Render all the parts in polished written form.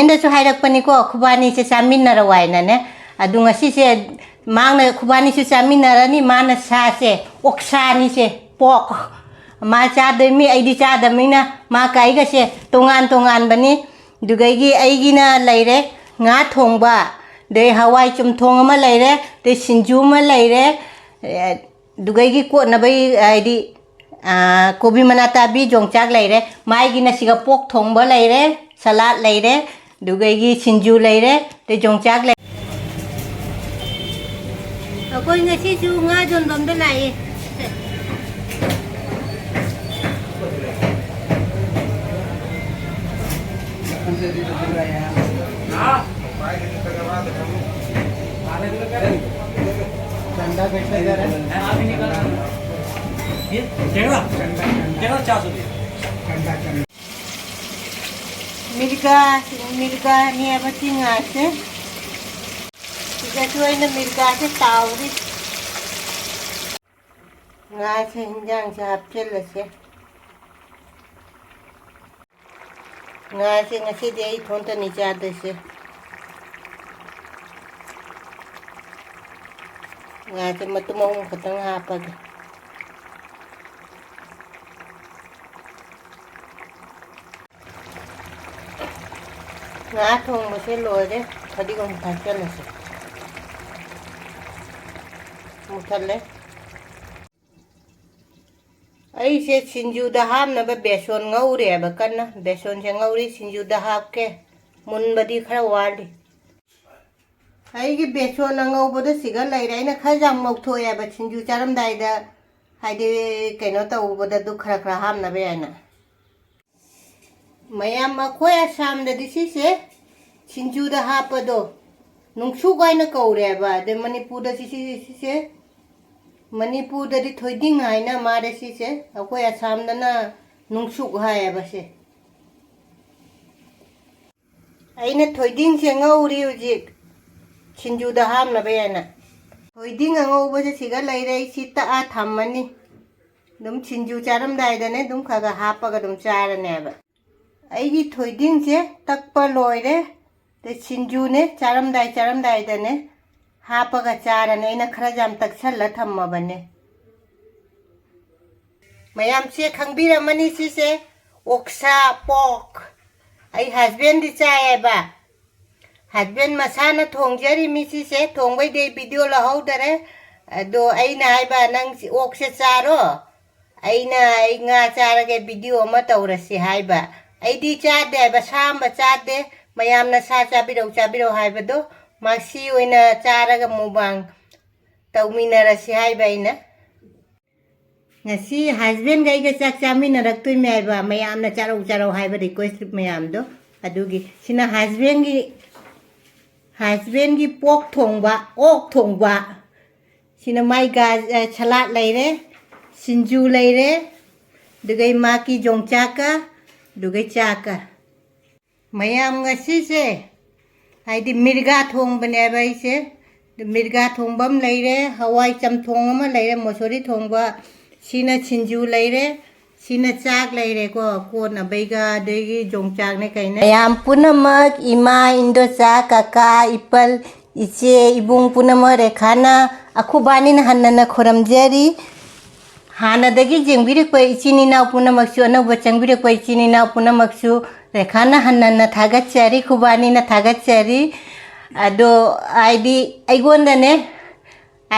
ꯀꯃꯦꯟꯗꯁꯨ ꯍꯥꯏꯔꯛꯄꯅꯤꯀꯣ ꯈꯨꯕꯥꯅꯤꯁꯦ ꯆꯥꯃꯤꯟꯅꯔꯋꯥꯏꯅꯅꯦ ꯑꯗꯨ ꯉꯁꯤꯁꯦ ꯃꯥꯅ ꯈꯨꯕꯥꯅꯤꯁꯨ ꯆꯥꯃꯤꯟꯅꯔꯅꯤ ꯃꯥꯅ ꯁꯥꯁꯦ ꯑꯣꯛꯁꯥꯅꯤꯁꯦ ꯄꯣꯛ ꯃꯥ ꯆꯥꯗꯣꯏꯃꯤ ꯑꯩꯗꯤ ꯆꯥꯗꯕꯅꯤꯅ ꯃꯥ ꯀꯥꯏꯒꯁꯦ ꯇꯣꯉꯥꯟ ꯇꯣꯉꯥꯟꯕꯅꯤ ꯑꯗꯨꯒꯩꯒꯤ ꯑꯩꯒꯤꯅ ꯂꯩꯔꯦ ꯉꯥ ꯊꯣꯡꯕ ꯗꯩ ꯍꯋꯥꯏ ꯆꯨꯝꯊꯣꯡ ꯑꯃ ꯂꯩꯔꯦ ꯗꯩ ꯁꯤꯡꯖꯨ ꯑꯃ ꯂꯩꯔꯦ ꯑꯗꯨꯒꯩꯒꯤ ꯀꯣꯠꯅꯕꯩ ꯍꯥꯏꯗꯤ ꯀꯣꯕꯤ ꯃꯅꯥ ꯇꯥꯕꯤ ꯌꯣꯡꯆꯥꯛ ꯂꯩꯔꯦ ꯃꯥꯏꯒꯤꯅ ꯁꯤꯒ ꯄꯣꯛ ꯊꯣꯡꯕ ꯂꯩꯔꯦ ꯁꯂꯥꯗ ꯂꯩꯔꯦ ꯑꯗꯨꯒꯩꯒꯤ ꯁꯤꯡꯖꯨ ꯂꯩꯔꯦ ꯗꯩ ꯌꯣꯡꯆꯥꯛ ꯂꯩ ꯑꯩꯈꯣꯏ ꯉꯁꯤꯁꯨ ꯉꯥ ꯌꯣꯟꯐꯝꯗ ꯂꯥꯛꯑꯦ मिर्गा ने बची से मिर्गा से तावरी से हिंजांग से हापचल से ngasi dia I thonta ni chade se ngase matumong khatang hapag nga thong mo se lore thadi gom thachal se muthalle ai se sinju da ham na ba beson ngaure ba kanna beson se ngauri sinju da hap ke mun badi khara wali ai gi beson ngau boda siga lai rai na khajam mok thoya ba sinju charam dai da haide kaino ta u boda du khara khara ham na be na mayam ma khoya sam da di si se sinju da hap do nungsu gai na kaure ba de manipur da si se Manipur dari thoiding hai na mare si se akoi Assam da na nungsuk hai ba se aina thoiding se ngauri uji sinju da ham na be na thoiding ngau ba se siga lai rai si ta a thammani dum sinju charam dai da ne dum khaga hapa ga dum chara ne ba ai gi thoiding se takpa loire te sinju ne charam dai da ne हापगा चारने ना खरा जाम तक छल्ला थम्मबने मयाम से खंगबिरमनी सिसे ओक्सा पोक आई husband दि चायबा husband मसाना थोंगजरी मिसी से थोंगबै दे video लहौदरे दो आइना आइबा नंग ओक से चारो आइना आई nga चारगे वीडियो अमा तौरसी हाइबा आइदि चादे बा सामबा चादे मयाम ना सा चाबिरो हाइबदो मासी ओइना चारगा मुबांग तौमिना रसी हाइबाइना ngasi husband gai ga chak chamina raktui me aiba mayam na charo haiba request mayam do adugi sina husband gi pok thongba ok thongba sina mai ga salad leire sinju leire dugai ma ki jongchaka dugai chaka mayam ngasi se haidi mirga thong bane bai se mirga thong bam leire hawai cham thong ma leire mosori thong ba sina sinju leire sina chak leire ko na baiga degi jongchak ne kaina yam punamak ima indo cha kaka ipal iche ibung punama rekhana akhubani na hanna khoramjari hana dagi jengbirik pa ichini na punamak su na bachangbirik pa ichini na punamak su rekhana hanna thagachari khubani na thagachari ado id aigonda ne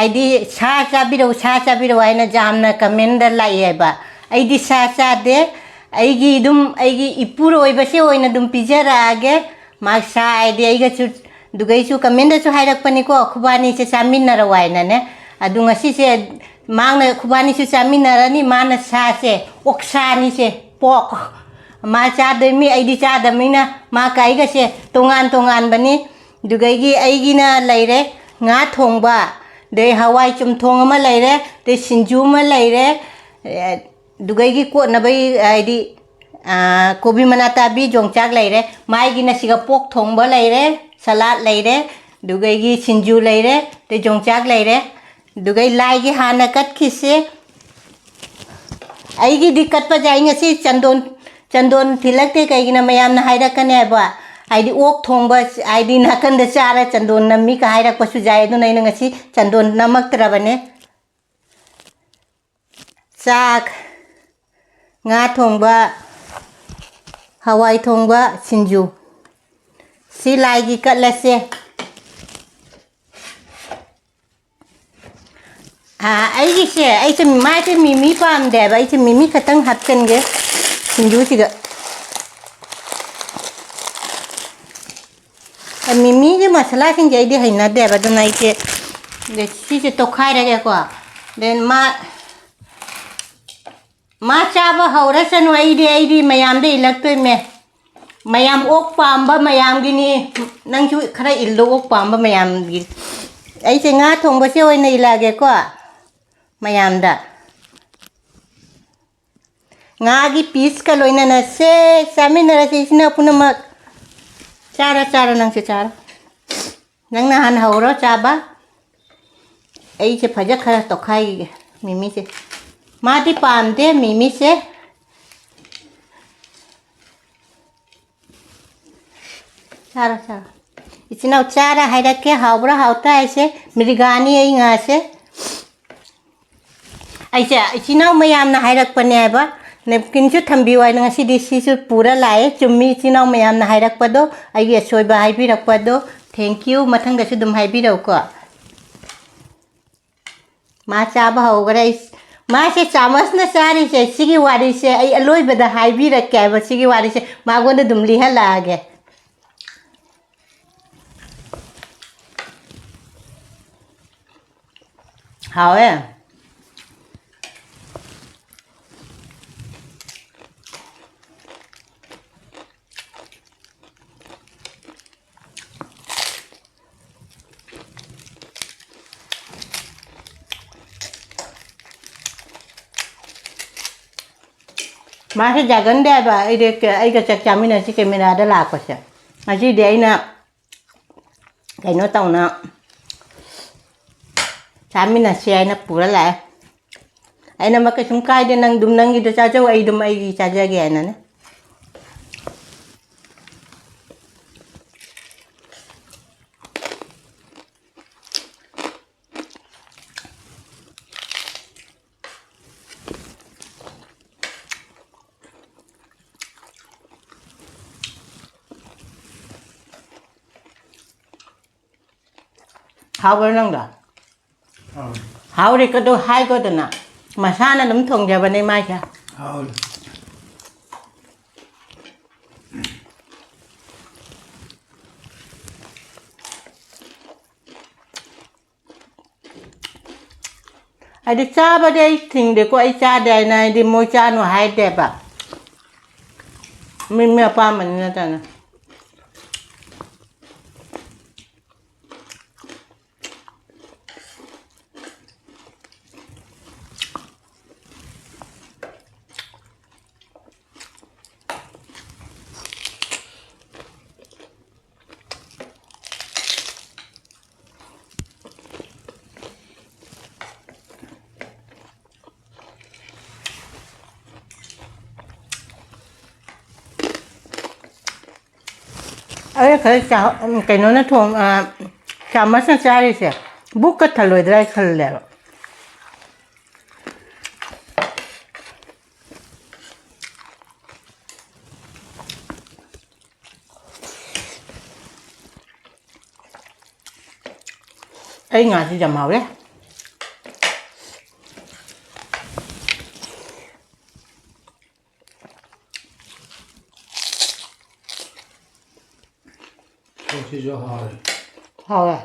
id sa chabiro aina jamna comment da lai ba id sa de aigi ipuro oi base oina dum pijara age ma sa id aiga chu dugai chu comment da chu hairak pani ko khubani se saminna rawaina ne adu ngasi se mangna khubani su saminarani mana sa se oksani se pok ma chademi aidi chadamina ma kaiga se tongan bani dugaigi aigina laire nga thongba dei hawai chumthong ama laire dei sinju ma laire dugaigi kotnabai aidi kobi manata bi jongchak laire maigina siga pok thongba laire salad laire dugaigi sinju laire dei jongchak laire dugai laigi hana kat khise aigi dikkat pa jai ngasi chandon tilakte kaigina mayam na hairakane ba आइडी ओक थोंबा आइडी नाकंद चारा चंदोन नमी का हायरक पशु जाए दो नहीं नंगसी चंदोन नमक तरबने चाक nga thongba hawai thongba sinju si lai gi katlase ai gi se ai se mai se mimi pam de ba ai se mimi khatang hapchen ge sinju si ga mimi ge masala sing jai de haina de ba do nai ke de si se to khai ra ge ko den ma chaba haura sanu ai mayam de ilaktoi me mayam ok pamba mayam gi ni nang chu khara illo ok pamba mayam gi ai se nga thongba se oi nei lage ko mayam da nga gi piece ka loina na se saminara se sina punama cara nang se cara nang na han haura chaba ai se phaja khara to khai mimi se माटी पामते मिमी से चारा इतना चारा है रखे हावड़ा हावता ऐसे मृगानी आई यहाँ से ऐसे इतना मयाम ना है रख पने है बा ने किंचु थम्बी वाई ना सीधी सीसु पूरा लाए चुम्मी इतना मयाम ना है रख पदो आई सोई बाहर भी रख पदो थैंक यू मथंग दशु दुम है भी रखो माँ चाबा होगा इस मासे चामस न सारी से सिगी वारी से आई अलोई बदा हाई भी रखे है सिगी वारी से मागो ने दुमली है लागे हाँ है मासे जागन दे बा आई का चक चामी ना सी कैमरा दा लाक पसे मासी दे ना कैनो तौना चामी ना से ना पूरा लाए आई ना मके सुम काय दे नंग दुम नंगी दो चाचो आई दुम आई चाचा गे ना ने हाउ नंगा हाउ रे कदो हाई को दना मसाना दम थोंग जा बने माय क्या हाउ आई चा बदे थिंग दे को आई चा दे ना दे मो चा नो हाई दे बा मैं पा मन ना ता ना अरे खरे कैनो ना थोंग चामच ना चारी से बुक का थलो इधर खल ले आई ngà thì dầm màu đấy Thì cho hỏi hỏi à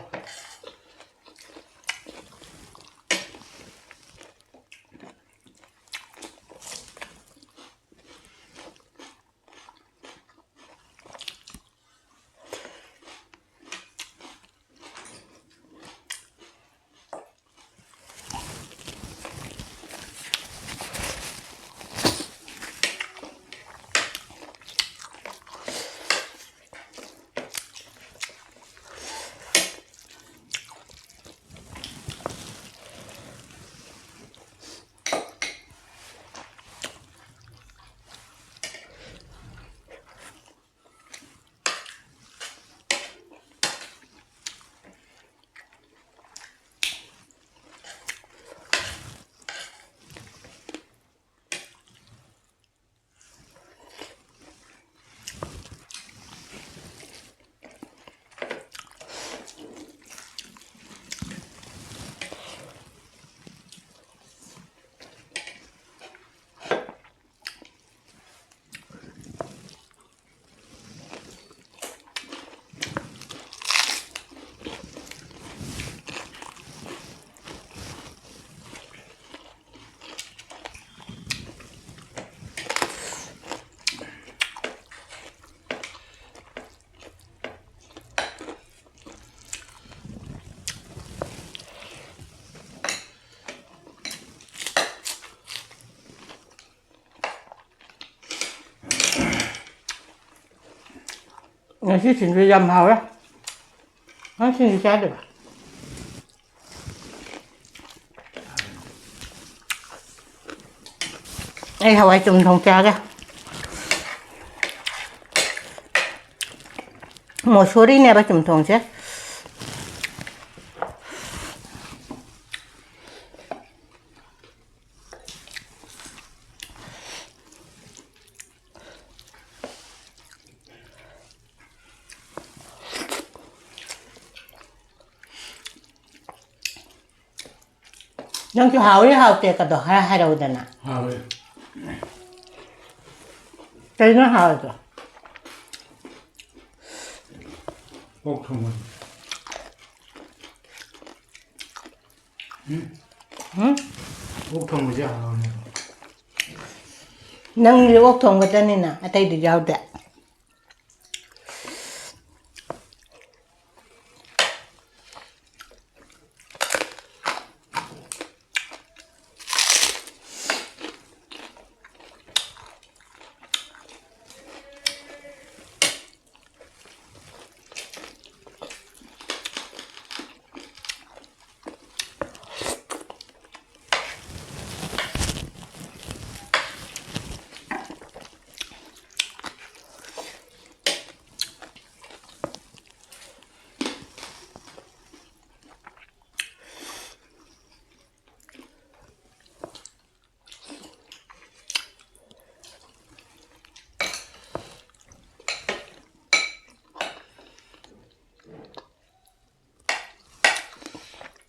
역시 진주 좀 하오라. 진주 짜들. 이 하와이 좀 동짜게. 뭐 소리 내봐 좀 동짜. Nông chú hào đi hào tiệt cả đồ hai đầu đàn à. Hawai. Cái nó hào rồi. Ốc Thongba. Ốc Thongba chứ hào này. Nông đi ốc thùng cái tên này nè, ở đây đi giao tệ.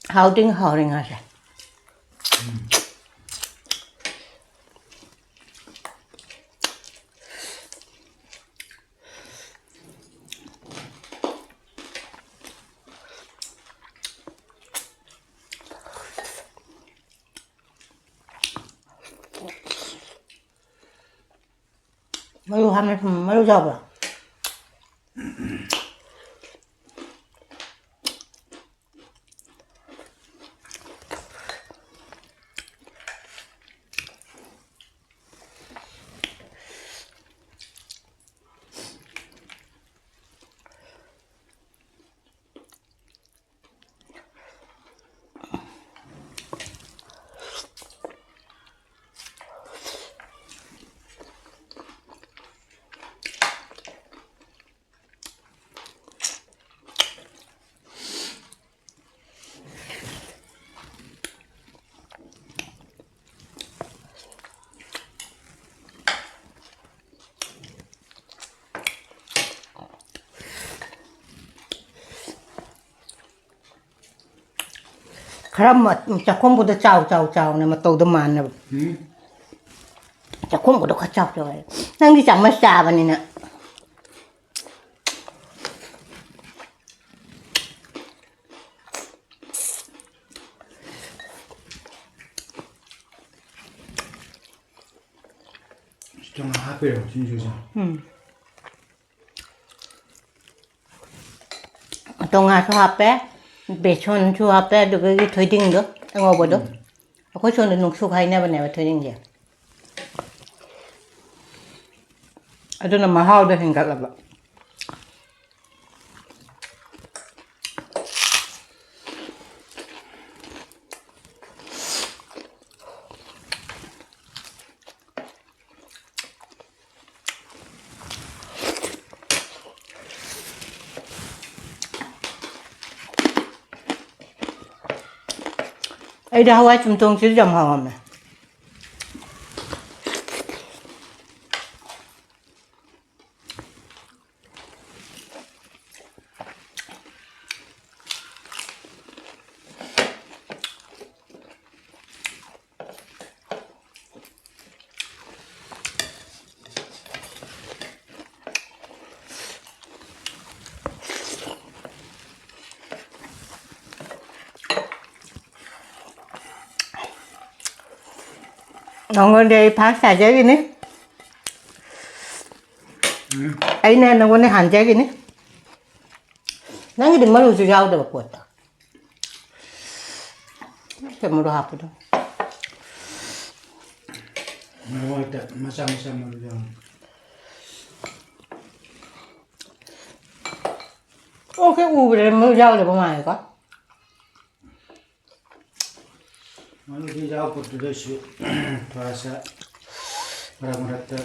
Hào ring hả? Malu hamil malu jawab lah. Keramat, cakum budak caw nama tahu teman nama. Cakum budak kacau coy. Nang di cang masa apa ni nak? Setengah HP loh, Sinju sih. Tongga su HP, bechon su HP được cái thối đinh đó, ngô bờ đó. Có chôn được nục su hay nè bên này thối đinh gì? Itu nama hal deh hingga lah. Ai dah hawai chúng tôi chỉ dầm hòm này. Nó ngồi đây phá xả trái gì nè. Ấy nè nó ngồi đây hàn trái gì nè. Nó cái đừng mất rồi rau được quật. Cái mà đồ hấp đó. Ngồi tại macam-macam macam. ô cái u này mới rau được bao ngày có Mana di jauh pun dah sih, terasa orang merata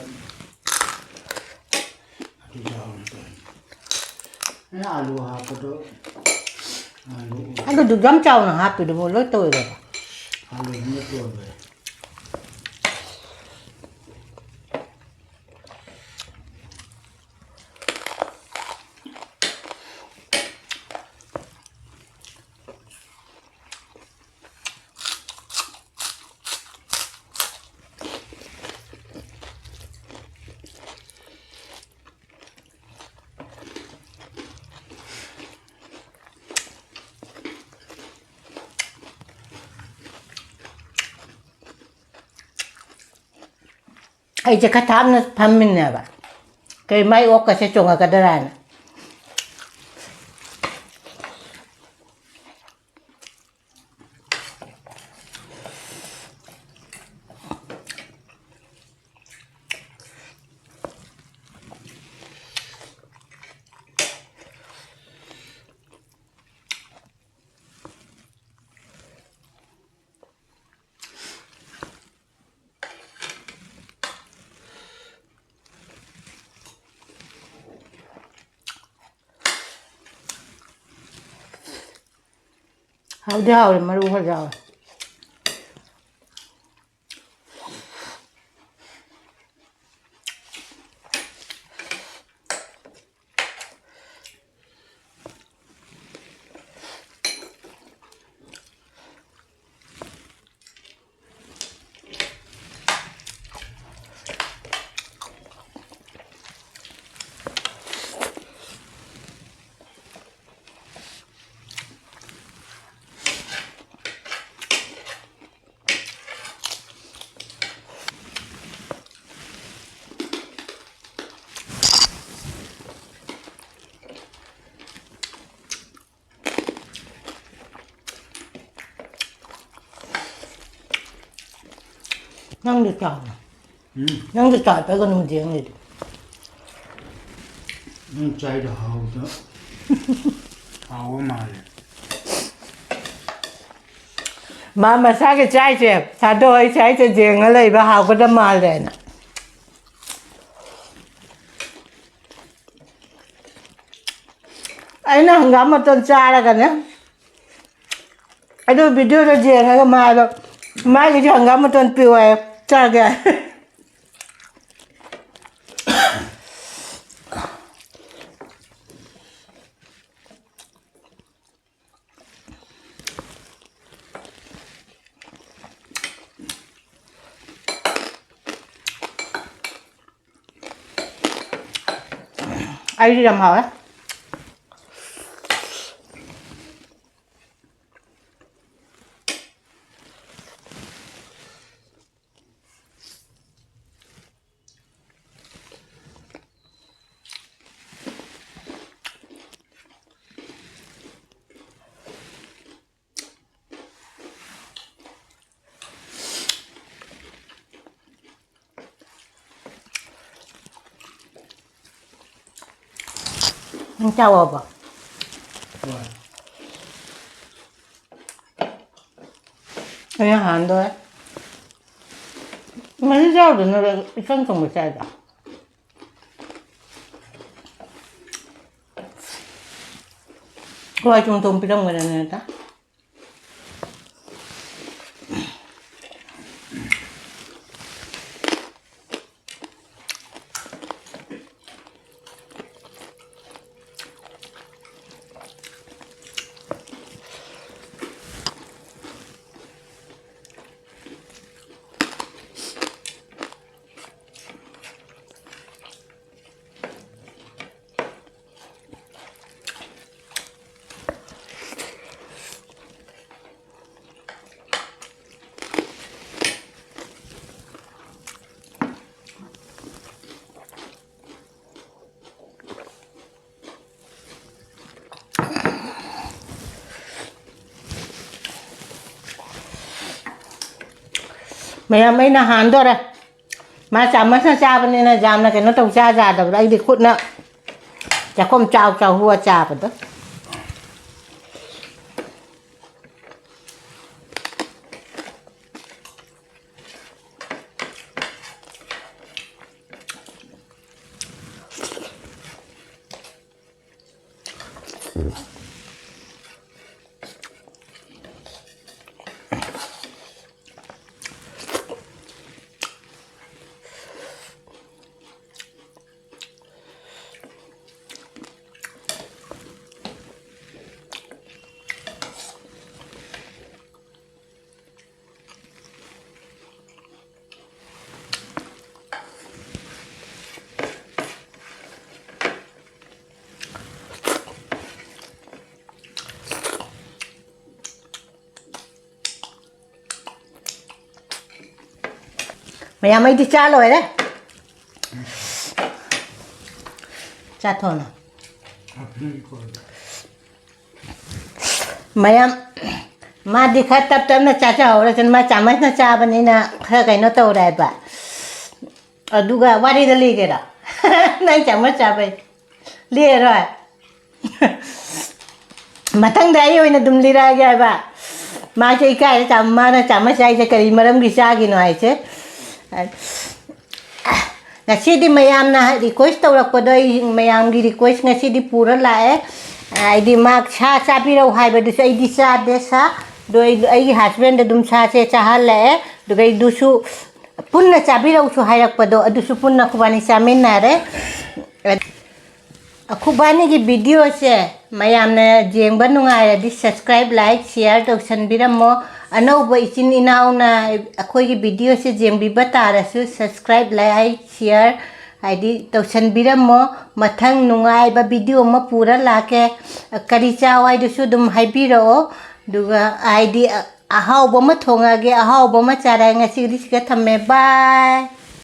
di jauh tu. Ini alu apa tu? Alu. anh được dám trâu là hấp được một lối tôi rồi Alu ini tu apa? aiจะคัดทำนะทำมินเนี่ยบ่เคยไม่อกก็จะจงกับกระดานเอาเดียวเลยมาดูเขาเดียวนั่งดูจอดนั่งดูจอดไปก็นุ่มเจียงเลย Cai dah hau tu. Hau mana? มาซาก็ใจเจ็บถ้าโดยใช้จะเจียงอะไรไปหาก็จะมาเลยนะไอ้นั่งงั้มมาต้นจ้าแล้วกันนะไอ้ดูวิดีโอจะเจียงก็มาแล้วไม่ก็จะงั้มมาต้นปิวไอ้จ้าแกไอ้ที่ทำเขาเจ้าบ่อันนี้อาหารด้วยไม่ใช่เจ้าเดี๋ยวนะเครื่องส่งไม่ใช่จ้ะก็ไอ้จุ่มตุ่มไปตรงกันเนี่ยจ้ะmấy là hàn thôi đây mà chả mất cha bên này là giảm là cái nó trồng cha già rồi đây đi khuất nữa chả không chào chào hua trà phải đó mày ăn mấy đi cha rồi đấy cha thôi nào mày ăn mà đi khách tập tập nó cha cha rồi chân mà chả mấy nó cha bên này nè hơi cái nó tàu đại bạ ở duga wari đó li cái đó này chả mấy cha vậy li rồi mà thằng đấy ơi nó đun li ra cái bạ mà chơi cái chả mà nó chả mấy cha cái mà làm cái cha cái nói chứ ngasi mayam na request tawrakpadoi mayam gi request ngasi di pura lae ai di mak cha cha pi ro hai ba du ai di cha de sa doi ai husband dum cha che cha hal lae du gai du su punna cha pi ro su hai rakpado adu su punna khubani cha min na re khubani gi video se mayam na jeng ba nungai di subscribe like share to san biramo anauba ichin inau na akhoi gi video se jeng bi batara su subscribe like share haidi to san biramo mathang nungai ba video ma pura lake kari chawai du su dum haibiro duga id ahau ba ma thonga ge ahau ba ma chara ngasi ri ka thamme bye